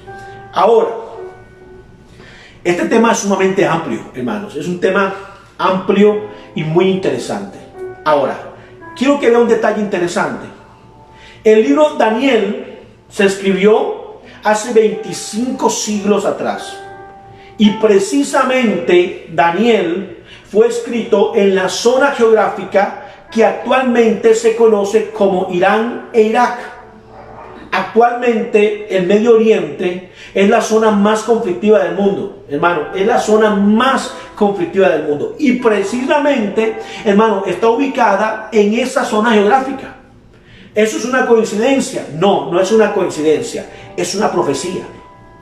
A: Ahora, este tema es sumamente amplio, hermanos. Es un tema amplio y muy interesante. Ahora, quiero que vea un detalle interesante. El libro Daniel se escribió hace 25 siglos atrás. Y precisamente Daniel fue escrito en la zona geográfica que actualmente se conoce como Irán e Irak. Actualmente el Medio Oriente es la zona más conflictiva del mundo, hermano, es la zona más conflictiva del mundo. Y precisamente, hermano, está ubicada en esa zona geográfica. ¿Eso es una coincidencia? No, no es una coincidencia, es una profecía.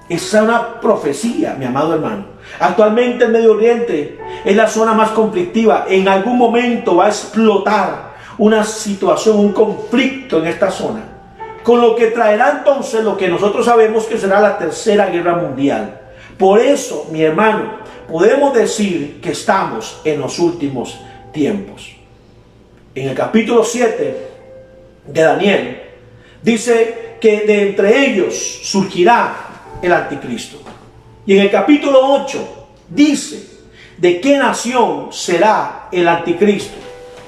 A: Es una profecía, mi amado hermano. Actualmente el Medio Oriente es la zona más conflictiva. En algún momento va a explotar una situación, un conflicto en esta zona, con lo que traerá entonces lo que nosotros sabemos que será la Tercera Guerra Mundial. Por eso, mi hermano, podemos decir que estamos en los últimos tiempos. En el capítulo 7 de Daniel dice que de entre ellos surgirá el anticristo. Y en el capítulo 8 dice de qué nación será el anticristo.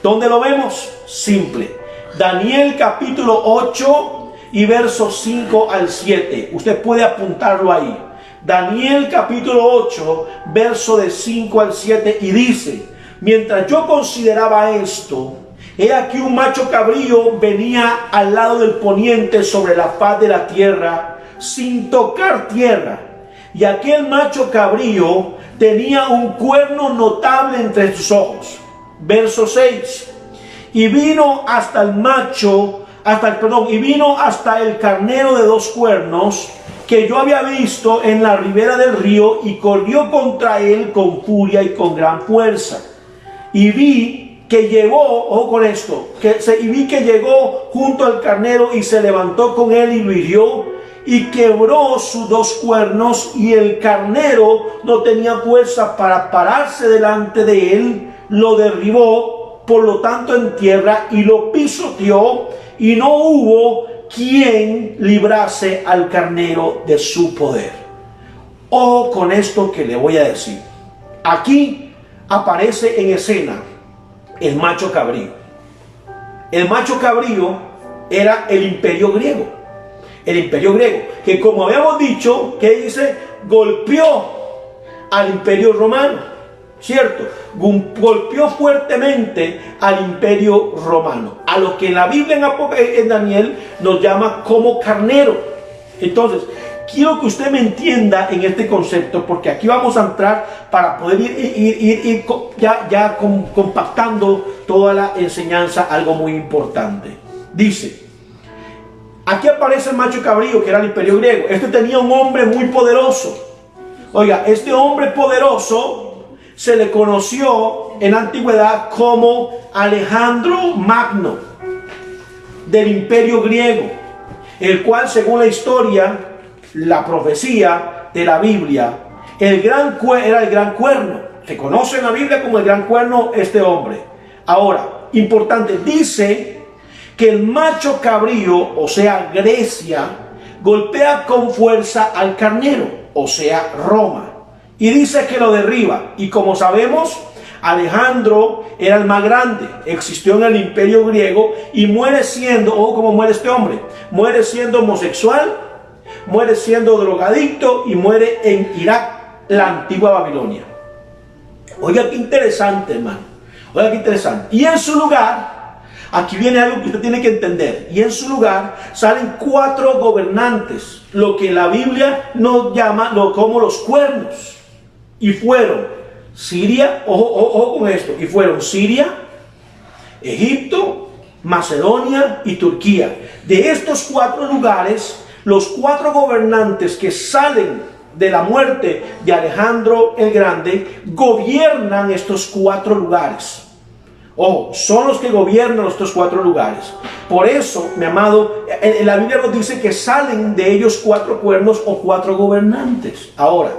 A: ¿Dónde lo vemos? Simple. Daniel capítulo 8 y versos 5 al 7. Usted puede apuntarlo ahí. Daniel capítulo 8, verso de 5 al 7, y dice: mientras yo consideraba esto, he aquí un macho cabrío venía al lado del poniente sobre la faz de la tierra, sin tocar tierra. Y aquel macho cabrío tenía un cuerno notable entre sus ojos. Verso 6. Y vino hasta el carnero de dos cuernos que yo había visto en la ribera del río, y corrió contra él con furia y con gran fuerza. Y vi que llegó, ojo con esto, y vi que llegó junto al carnero y se levantó con él y lo hirió y quebró sus dos cuernos, y el carnero no tenía fuerza para pararse delante de él, lo derribó por lo tanto en tierra y lo pisoteó, y no hubo quien librase al carnero de su poder. Ojo con esto que le voy a decir. Aquí aparece en escena el macho cabrío. El macho cabrío era el imperio griego. El imperio griego, que como habíamos dicho, que dice, golpeó al imperio romano, ¿cierto? Golpeó fuertemente al imperio romano, a lo que en la Biblia en Daniel nos llama como carnero. Entonces, quiero que usted me entienda en este concepto, porque aquí vamos a entrar para poder ir compactando toda la enseñanza, algo muy importante. Dice, aquí aparece el macho cabrío, que era el imperio griego. Este tenía un hombre muy poderoso. Oiga, este hombre poderoso se le conoció en la antigüedad como Alejandro Magno, del imperio griego, el cual, según la historia, la profecía de la Biblia, era el gran cuerno. Se conoce en la Biblia como el gran cuerno este hombre. Ahora, importante, dice que el macho cabrío, o sea Grecia, golpea con fuerza al carnero, o sea Roma, y dice que lo derriba. Y como sabemos, Alejandro era el más grande, existió en el imperio griego, y muere siendo, o como muere este hombre, muere siendo homosexual, muere siendo drogadicto y muere en Irak, la antigua Babilonia. Oiga qué interesante, hermano, oiga qué interesante. Y en su lugar, aquí viene algo que usted tiene que entender, y en su lugar salen 4 gobernantes, lo que la Biblia nos llama como los cuernos. Y fueron Siria, ojo con esto, y fueron Siria, Egipto, Macedonia y Turquía. De estos 4 lugares, los 4 gobernantes que salen de la muerte de Alejandro el Grande gobiernan estos 4 lugares. Ojo, son los que gobiernan estos 4 lugares. Por eso, mi amado, en la Biblia nos dice que salen de ellos 4 cuernos o 4 gobernantes. Ahora,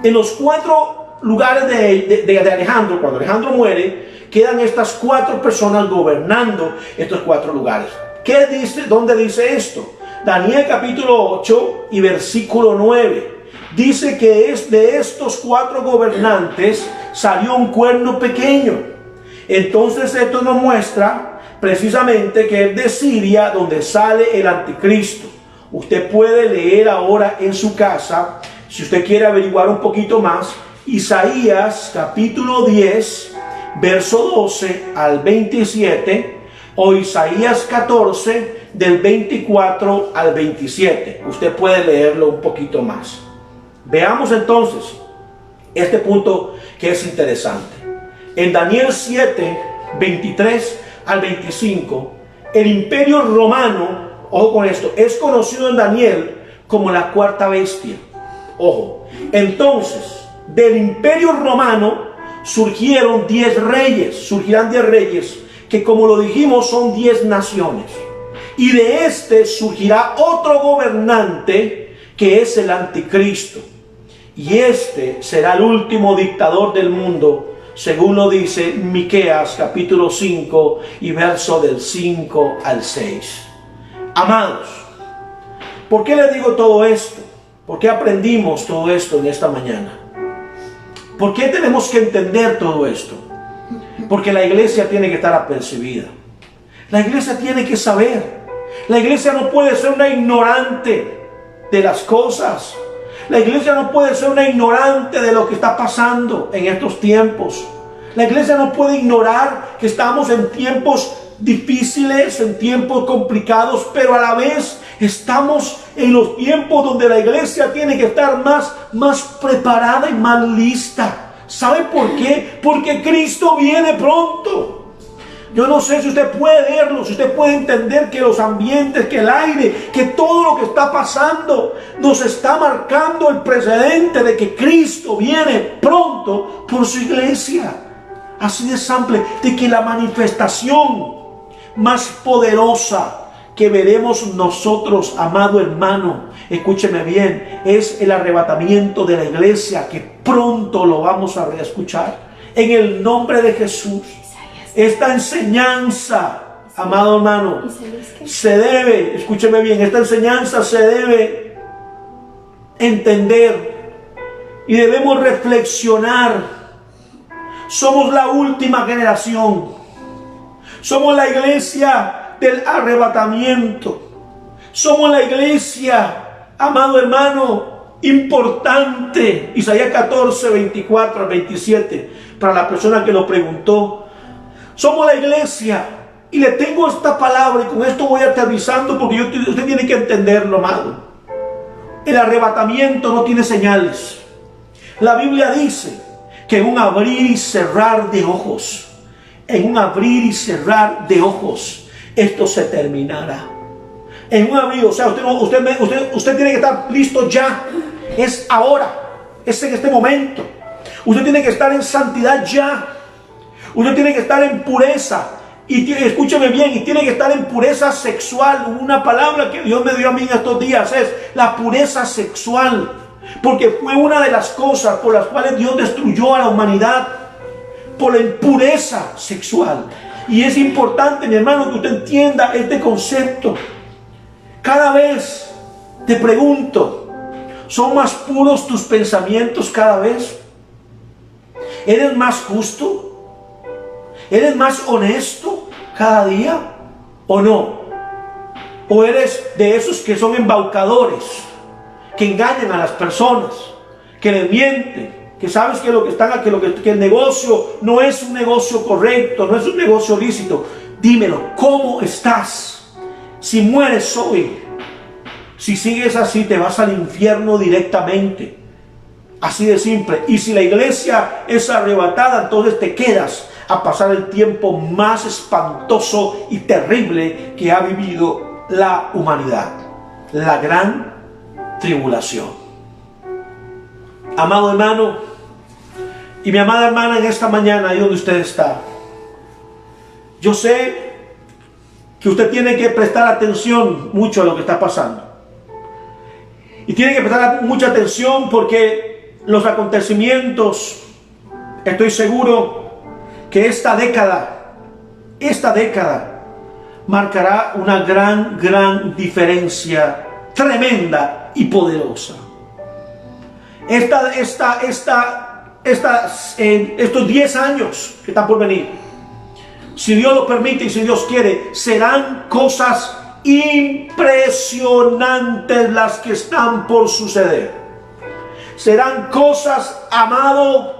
A: en los 4 lugares de Alejandro, cuando Alejandro muere, quedan estas 4 personas gobernando estos 4 lugares. ¿Qué dice? ¿Dónde dice esto? Daniel capítulo 8 y versículo 9. Dice que de estos 4 gobernantes salió un cuerno pequeño. Entonces esto nos muestra precisamente que es de Siria donde sale el anticristo. Usted puede leer ahora en su casa, si usted quiere averiguar un poquito más, Isaías capítulo 10, verso 12 al 27, o Isaías 14, del 24 al 27. Usted puede leerlo un poquito más. Veamos entonces este punto que es interesante. En Daniel 7, 23 al 25, El imperio romano, ojo con esto, es conocido en Daniel como la cuarta bestia. Ojo. Entonces, del imperio romano surgirán 10 reyes, que como lo dijimos son 10 naciones. Y de este surgirá otro gobernante que es el anticristo. Y este será el último dictador del mundo, según lo dice Miqueas capítulo 5 y verso del 5 al 6. Amados, ¿por qué les digo todo esto? ¿Por qué aprendimos todo esto en esta mañana? ¿Por qué tenemos que entender todo esto? Porque la iglesia tiene que estar apercibida. La iglesia tiene que saber. La iglesia no puede ser una ignorante de las cosas. La iglesia no puede ser una ignorante de lo que está pasando en estos tiempos. La iglesia no puede ignorar que estamos en tiempos difíciles, en tiempos complicados, pero a la vez estamos en los tiempos donde la iglesia tiene que estar más preparada y más lista. ¿Sabe por qué? Porque Cristo viene pronto. Yo no sé si usted puede verlo, si usted puede entender que los ambientes, que el aire, que todo lo que está pasando nos está marcando el precedente de que Cristo viene pronto por su iglesia. Así de simple, de que la manifestación más poderosa que veremos nosotros, amado hermano, escúcheme bien, es el arrebatamiento de la iglesia, que pronto lo vamos a reescuchar en el nombre de Jesús. Esta enseñanza, amado hermano, se debe, escúcheme bien, esta enseñanza se debe entender y debemos reflexionar. Somos la última generación. Somos la iglesia del arrebatamiento. Somos la iglesia, amado hermano, importante. Isaías 14, 24 al 27, para la persona que lo preguntó. Somos la iglesia. Y le tengo esta palabra, y con esto voy aterrizando, porque usted tiene que entenderlo, amado. El arrebatamiento no tiene señales. La Biblia dice que en un abrir y cerrar de ojos, esto se terminará. En un abrir, o sea, usted tiene que estar listo ya. Es ahora, es en este momento. Usted tiene que estar en santidad ya. Usted tiene que estar en pureza. Y escúcheme bien, y tiene que estar en pureza sexual. Una palabra que Dios me dio a mí en estos días es la pureza sexual. Porque fue una de las cosas por las cuales Dios destruyó a la humanidad, por la impureza sexual. Y es importante, mi hermano, que usted entienda este concepto. Cada vez te pregunto, ¿son más puros tus pensamientos cada vez? ¿Eres más justo? ¿Eres más honesto cada día o no? ¿O eres de esos que son embaucadores, que engañan a las personas, que les mienten, que sabes que lo que están, que el negocio no es un negocio correcto, no es un negocio lícito? Dímelo, ¿cómo estás? Si mueres hoy, si sigues así, te vas al infierno directamente. Así de simple. Y si la iglesia es arrebatada, entonces te quedas a pasar el tiempo más espantoso y terrible que ha vivido la humanidad, la gran tribulación. Amado hermano y mi amada hermana, en esta mañana, ahí donde usted está, yo sé que usted tiene que prestar atención mucho a lo que está pasando, y tiene que prestar mucha atención, porque los acontecimientos, estoy seguro que esta década marcará una gran diferencia tremenda y poderosa. Estos 10 años que están por venir, si Dios lo permite y si Dios quiere, serán cosas impresionantes las que están por suceder. Serán cosas, amado,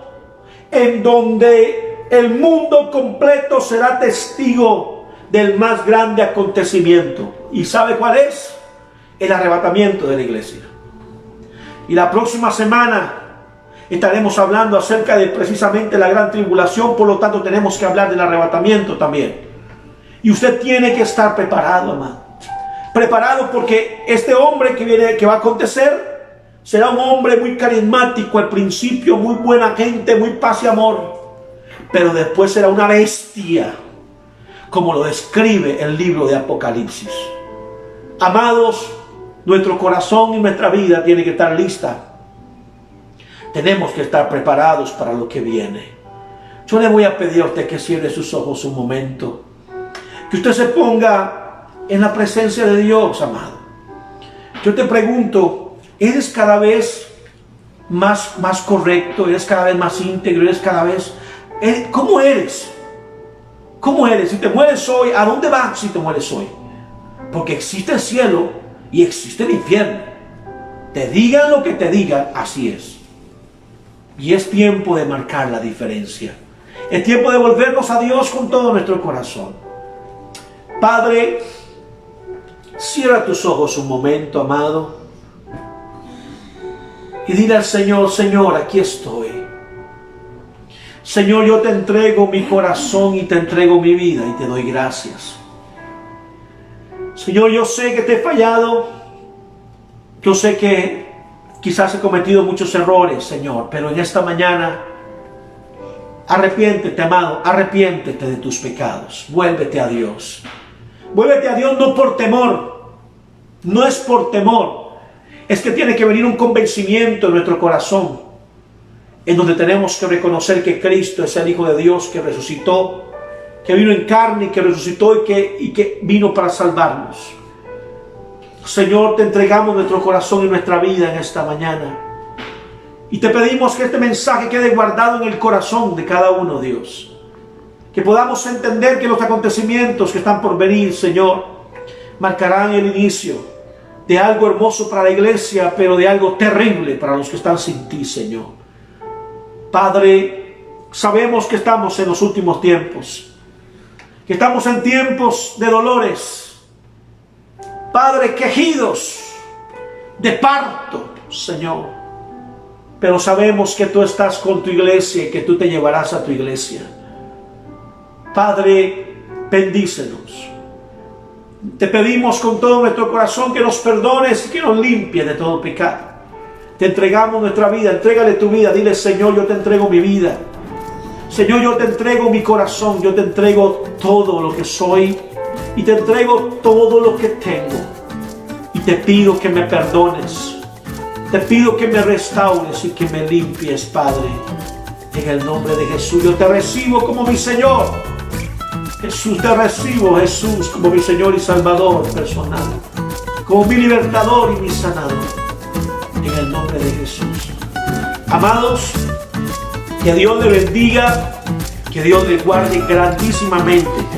A: en donde el mundo completo será testigo del más grande acontecimiento. ¿Y sabe cuál es? El arrebatamiento de la iglesia. Y la próxima semana estaremos hablando acerca de precisamente la gran tribulación. Por lo tanto, tenemos que hablar del arrebatamiento también. Y usted tiene que estar preparado, amado. Preparado porque este hombre que va a acontecer será un hombre muy carismático al principio, muy buena gente, muy paz y amor. Pero después será una bestia, como lo describe el libro de Apocalipsis. Amados, nuestro corazón y nuestra vida tiene que estar lista. Tenemos que estar preparados para lo que viene. Yo le voy a pedir a usted que cierre sus ojos un momento. Que usted se ponga en la presencia de Dios, amado. Yo te pregunto, ¿eres cada vez más correcto? ¿Eres cada vez más íntegro? ¿Eres cada vez... ¿Cómo eres? ¿Cómo eres? Si te mueres hoy, ¿a dónde vas si te mueres hoy? Porque existe el cielo y existe el infierno. Te digan lo que te digan, así es. Y es tiempo de marcar la diferencia. Es tiempo de volvernos a Dios con todo nuestro corazón. Padre, cierra tus ojos un momento, amado. Y dile al Señor, Señor, aquí estoy. Señor, yo te entrego mi corazón y te entrego mi vida y te doy gracias. Señor, yo sé que te he fallado. Yo sé que quizás he cometido muchos errores, Señor, pero en esta mañana arrepiéntete, amado, arrepiéntete de tus pecados. Vuélvete a Dios. Vuélvete a Dios no por temor. No es por temor. Es que tiene que venir un convencimiento en nuestro corazón, en donde tenemos que reconocer que Cristo es el Hijo de Dios que resucitó, que vino en carne y que resucitó y que vino para salvarnos. Señor, te entregamos nuestro corazón y nuestra vida en esta mañana. Y te pedimos que este mensaje quede guardado en el corazón de cada uno, Dios. Que podamos entender que los acontecimientos que están por venir, Señor, marcarán el inicio de algo hermoso para la iglesia, pero de algo terrible para los que están sin ti, Señor. Padre, sabemos que estamos en los últimos tiempos, que estamos en tiempos de dolores, Padre, quejidos de parto, Señor. Pero sabemos que tú estás con tu iglesia y que tú te llevarás a tu iglesia. Padre, bendícenos. Te pedimos con todo nuestro corazón que nos perdones y que nos limpie de todo pecado. Te entregamos nuestra vida, entrégale tu vida. Dile, Señor, yo te entrego mi vida. Señor, yo te entrego mi corazón, yo te entrego todo lo que soy y te entrego todo lo que tengo. Y te pido que me perdones. Te pido que me restaures y que me limpies, Padre. En el nombre de Jesús, yo te recibo como mi Señor. Jesús, te recibo, Jesús, como mi Señor y Salvador personal. Como mi libertador y mi sanador. En el nombre de Jesús. Amados, que Dios le bendiga, que Dios le guarde grandísimamente.